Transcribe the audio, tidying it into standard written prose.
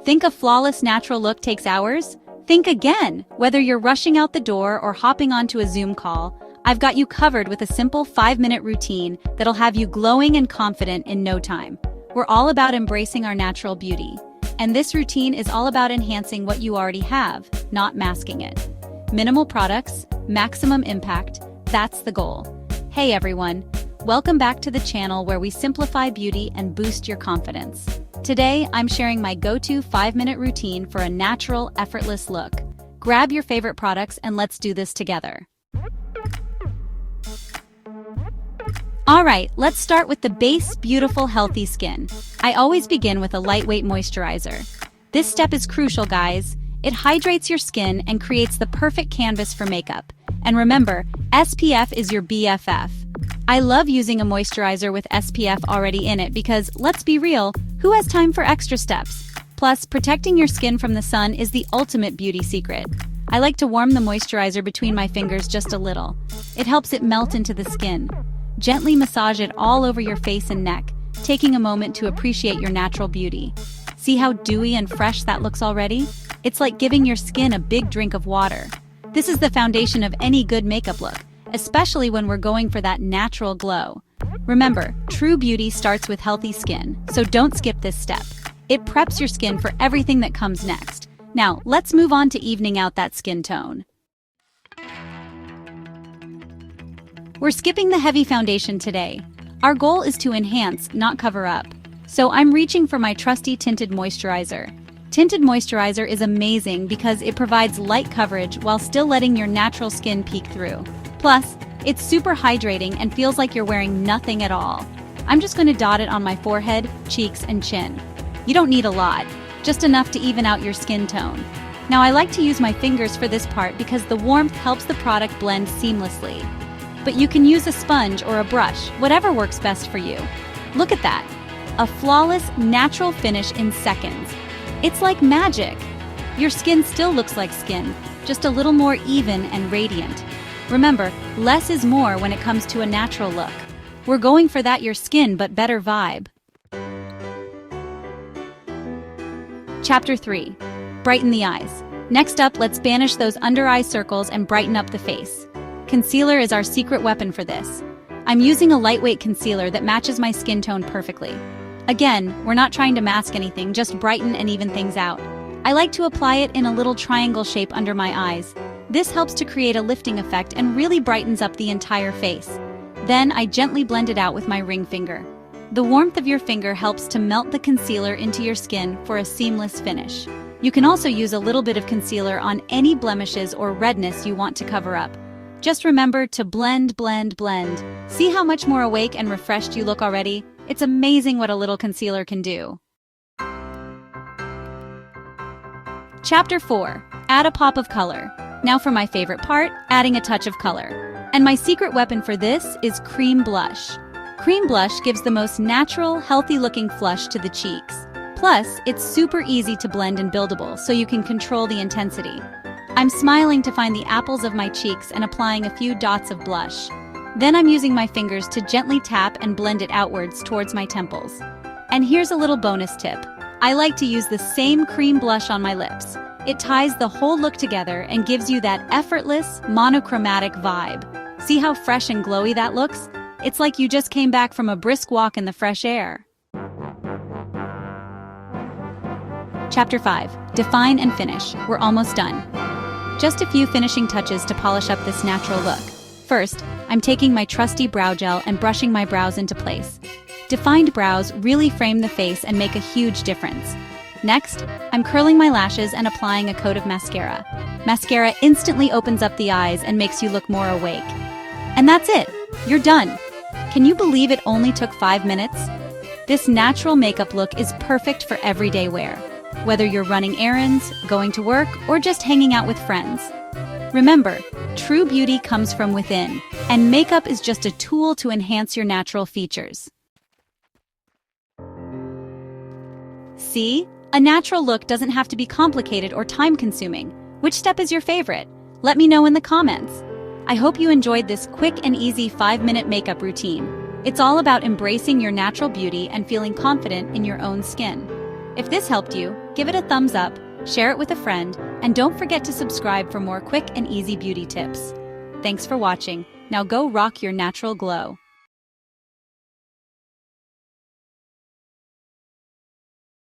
Think a flawless natural look takes hours? Think again! Whether you're rushing out the door or hopping onto a Zoom call, I've got you covered with a simple 5-minute routine that'll have you glowing and confident in no time. We're all about embracing our natural beauty, and this routine is all about enhancing what you already have, not masking it. Minimal products, maximum impact, that's the goal. Hey everyone, welcome back to the channel where we simplify beauty and boost your confidence. Today, I'm sharing my go-to 5-minute routine for a natural, effortless look. Grab your favorite products and let's do this together. Alright, let's start with the base, beautiful, healthy skin. I always begin with a lightweight moisturizer. This step is crucial, guys. It hydrates your skin and creates the perfect canvas for makeup. And remember, SPF is your BFF. I love using a moisturizer with SPF already in it because, let's be real, who has time for extra steps? Plus, protecting your skin from the sun is the ultimate beauty secret. I like to warm the moisturizer between my fingers just a little. It helps it melt into the skin. Gently massage it all over your face and neck, taking a moment to appreciate your natural beauty. See how dewy and fresh that looks already? It's like giving your skin a big drink of water. This is the foundation of any good makeup look, especially when we're going for that natural glow. Remember, true beauty starts with healthy skin, so don't skip this step. It preps your skin for everything that comes next. Now, let's move on to evening out that skin tone. We're skipping the heavy foundation today. Our goal is to enhance, not cover up. So I'm reaching for my trusty tinted moisturizer. Tinted moisturizer is amazing because it provides light coverage while still letting your natural skin peek through. Plus, it's super hydrating and feels like you're wearing nothing at all. I'm just going to dot it on my forehead, cheeks, and chin. You don't need a lot, just enough to even out your skin tone. Now I like to use my fingers for this part because the warmth helps the product blend seamlessly. But you can use a sponge or a brush, whatever works best for you. Look at that. A flawless, natural finish in seconds. It's like magic. Your skin still looks like skin, just a little more even and radiant. Remember, less is more when it comes to a natural look. We're going for that your skin but better vibe. Chapter 3. Brighten the eyes. Next up, let's banish those under-eye circles and brighten up the face. Concealer is our secret weapon for this. I'm using a lightweight concealer that matches my skin tone perfectly. Again, we're not trying to mask anything, just brighten and even things out. I like to apply it in a little triangle shape under my eyes. This helps to create a lifting effect and really brightens up the entire face. Then I gently blend it out with my ring finger. The warmth of your finger helps to melt the concealer into your skin for a seamless finish. You can also use a little bit of concealer on any blemishes or redness you want to cover up. Just remember to blend, blend, blend. See how much more awake and refreshed you look already? It's amazing what a little concealer can do. Chapter 4. Add a pop of color. Now for my favorite part, adding a touch of color. And my secret weapon for this is cream blush. Cream blush gives the most natural, healthy-looking flush to the cheeks. Plus, it's super easy to blend and buildable, so you can control the intensity. I'm smiling to find the apples of my cheeks and applying a few dots of blush. Then I'm using my fingers to gently tap and blend it outwards towards my temples. And here's a little bonus tip. I like to use the same cream blush on my lips. It ties the whole look together and gives you that effortless, monochromatic vibe. See how fresh and glowy that looks? It's like you just came back from a brisk walk in the fresh air. Chapter 5. Define and finish. We're almost done. Just a few finishing touches to polish up this natural look. First, I'm taking my trusty brow gel and brushing my brows into place. Defined brows really frame the face and make a huge difference. Next, I'm curling my lashes and applying a coat of mascara. Mascara instantly opens up the eyes and makes you look more awake. And that's it! You're done! Can you believe it only took 5 minutes? This natural makeup look is perfect for everyday wear, whether you're running errands, going to work, or just hanging out with friends. Remember, true beauty comes from within, and makeup is just a tool to enhance your natural features. See? A natural look doesn't have to be complicated or time-consuming. Which step is your favorite? Let me know in the comments. I hope you enjoyed this quick and easy 5-minute makeup routine. It's all about embracing your natural beauty and feeling confident in your own skin. If this helped you, give it a thumbs up, share it with a friend, and don't forget to subscribe for more quick and easy beauty tips. Thanks for watching. Now go rock your natural glow.